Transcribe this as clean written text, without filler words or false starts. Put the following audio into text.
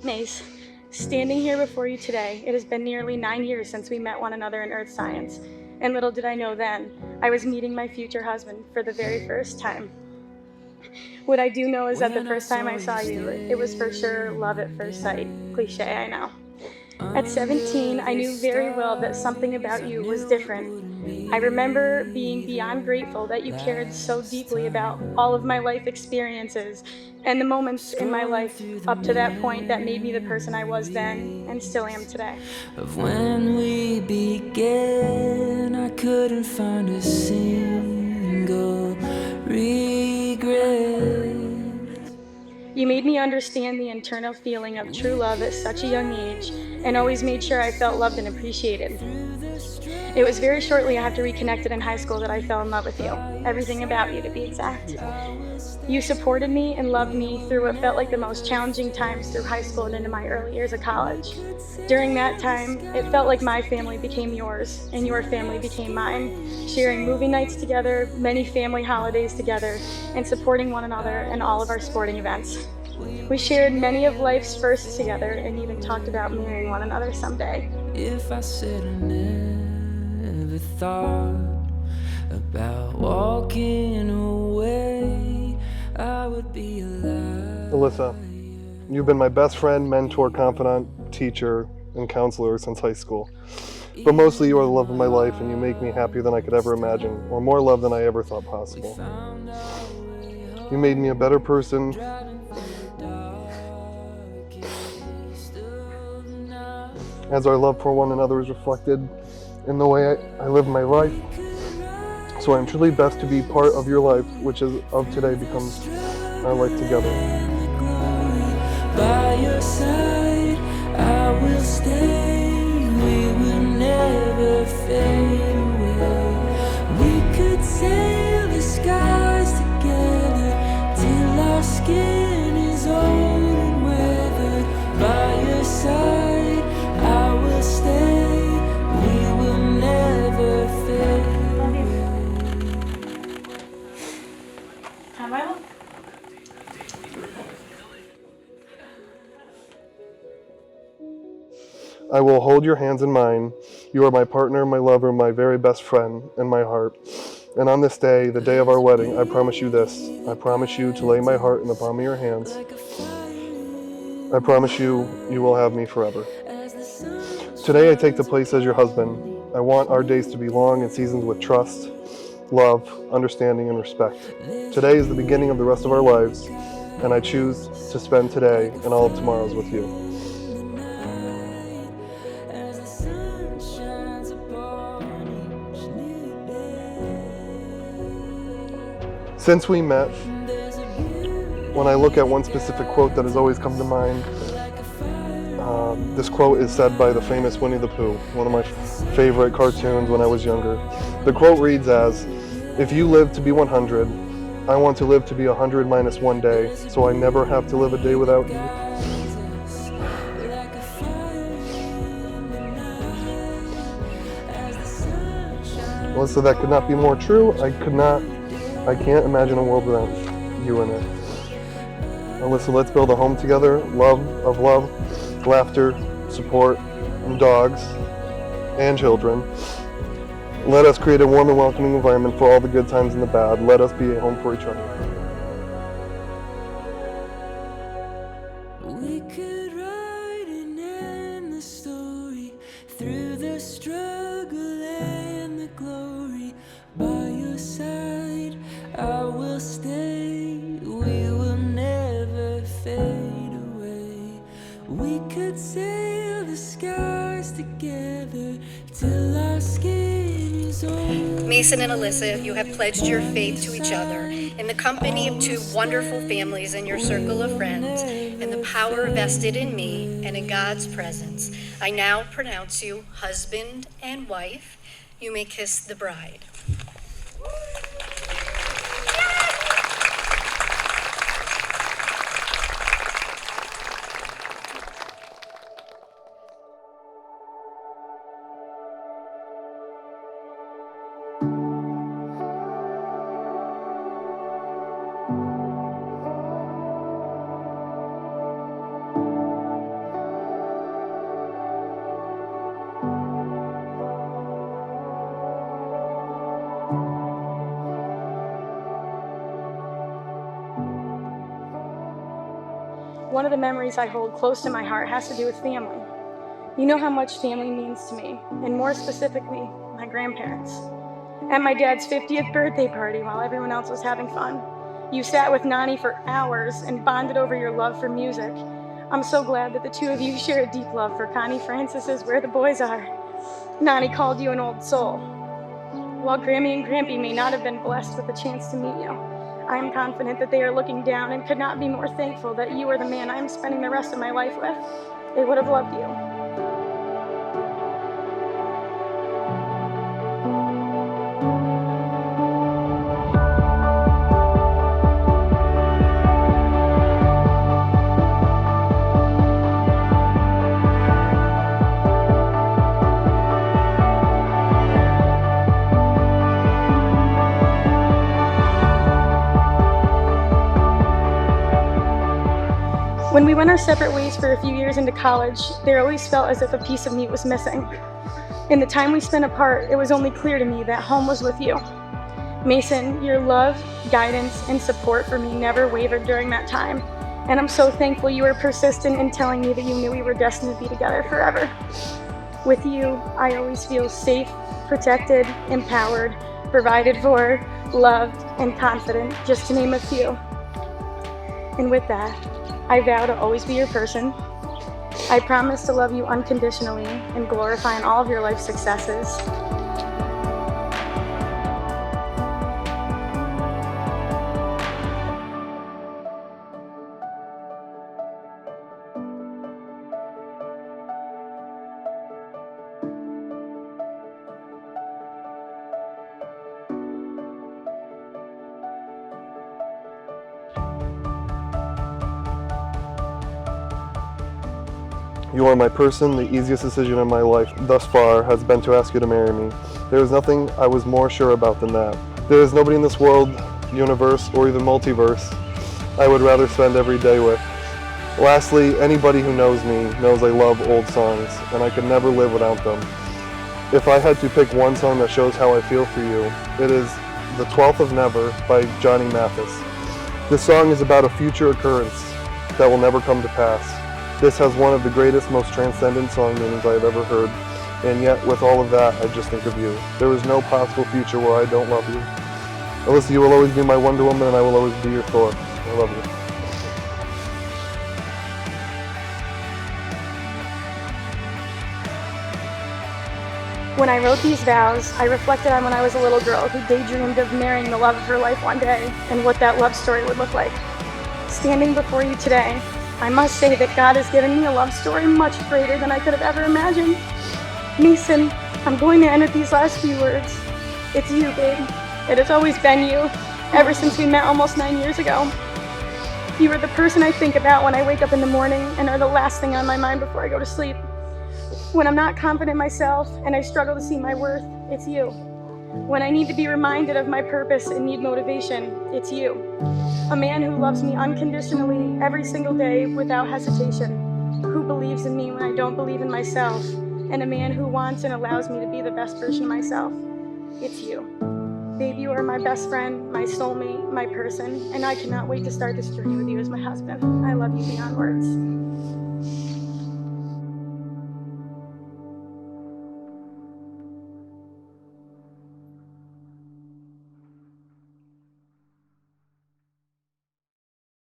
Mace, standing here before you today, it has been nearly 9 years since we met one another in earth science, and little did I know then, I was meeting my future husband for the very first time. What I do know is that the first time I saw you, it was for sure love at first sight. Cliche, I know. At 17, I knew very well that something about you was different. I remember being beyond grateful that you cared so deeply about all of my life experiences and the moments in my life up to that point that made me the person I was then and still am today. Of when we began, I couldn't find a single regret. You made me understand the internal feeling of true love at such a young age and always made sure I felt loved and appreciated. It was very shortly after we connected in high school that I fell in love with you. Everything about you, to be exact. You supported me and loved me through what felt like the most challenging times through high school and into my early years of college. During that time, it felt like my family became yours and your family became mine, sharing movie nights together, many family holidays together, and supporting one another in all of our sporting events. We shared many of life's firsts together and even talked about marrying one another someday. If I said I never thought about walking away, I would be alive. Alyssa, you've been my best friend, mentor, confidant, teacher, and counselor since high school. But mostly you are the love of my life, and you make me happier than I could ever imagine, or more love than I ever thought possible. You made me a better person. As our love for one another is reflected in the way I live my life. So I'm truly blessed to be part of your life, which is of today becomes our life together. By your side, I will stay. We will never fade away. We could sail the skies together till our skin is old and weathered. By your side, I will stay. We will never fade away. Have I looked? I will hold your hands in mine. You are my partner, my lover, my very best friend, and my heart. And on this day, the day of our wedding, I promise you this. I promise you to lay my heart in the palm of your hands. I promise you, you will have me forever. Today, I take the place as your husband. I want our days to be long and seasoned with trust, love, understanding, and respect. Today is the beginning of the rest of our lives, and I choose to spend today and all of tomorrows with you. Since we met, when I look at one specific quote that has always come to mind, this quote is said by the famous Winnie the Pooh, one of my favorite cartoons when I was younger. The quote reads as, "If you live to be 100, I want to live to be 100 minus one day, so I never have to live a day without you." Alyssa, that could not be more true. I can't imagine a world without you in it. Alyssa, let's build a home together, love, laughter, support, and dogs, and children. Let us create a warm and welcoming environment for all the good times and the bad. Let us be a home for each other. We could write an endless story through the struggle and the glory. By your side, I will stay. We will never fade away. We could sail the skies together till our skin is old. Mason and Alyssa, you have pledged your faith to each other in the company of two wonderful families and your circle of friends, and the power vested in me and in God's presence. I now pronounce you husband and wife. You may kiss the bride. one of the memories I hold close to my heart has to do with family. You know how much family means to me, and more specifically, my grandparents. At my dad's 50th birthday party, while everyone else was having fun, you sat with Nani for hours and bonded over your love for music. I'm so glad that the two of you share a deep love for Connie Francis's Where the Boys Are. Nani called you an old soul. While Grammy and Grampy may not have been blessed with a chance to meet you, I am confident that they are looking down and could not be more thankful that you are the man I am spending the rest of my life with. They would have loved you. When we went our separate ways for a few years into college, there always felt as if a piece of me was missing. In the time we spent apart, it was only clear to me that home was with you. Mason, your love, guidance, and support for me never wavered during that time, and I'm so thankful you were persistent in telling me that you knew we were destined to be together forever. With you, I always feel safe, protected, empowered, provided for, loved, and confident, just to name a few. And with that, I vow to always be your person. I promise to love you unconditionally and glorify in all of your life successes. You are my person. The easiest decision in my life thus far has been to ask you to marry me. There is nothing I was more sure about than that. There is nobody in this world, universe, or even multiverse I would rather spend every day with. Lastly, anybody who knows me knows I love old songs, and I could never live without them. If I had to pick one song that shows how I feel for you, it is The 12th of Never by Johnny Mathis. This song is about a future occurrence that will never come to pass. This has one of the greatest, most transcendent song meanings I have ever heard, and yet with all of that, I just think of you. There is no possible future where I don't love you. Alyssa, you will always be my Wonder Woman, and I will always be your Thor. I love you. When I wrote these vows, I reflected on when I was a little girl who daydreamed of marrying the love of her life one day and what that love story would look like. Standing before you today, I must say that God has given me a love story much greater than I could have ever imagined. Mason, I'm going to end with these last few words. It's you, babe. It has always been you, ever since we met almost 9 years ago. You are the person I think about when I wake up in the morning and are the last thing on my mind before I go to sleep. When I'm not confident myself and I struggle to see my worth, it's you. When I need to be reminded of my purpose and need motivation, it's you. A man who loves me unconditionally every single day without hesitation, who believes in me when I don't believe in myself, and a man who wants and allows me to be the best version of myself. It's you. Babe, you are my best friend, my soulmate, my person, and I cannot wait to start this journey with you as my husband. I love you beyond words.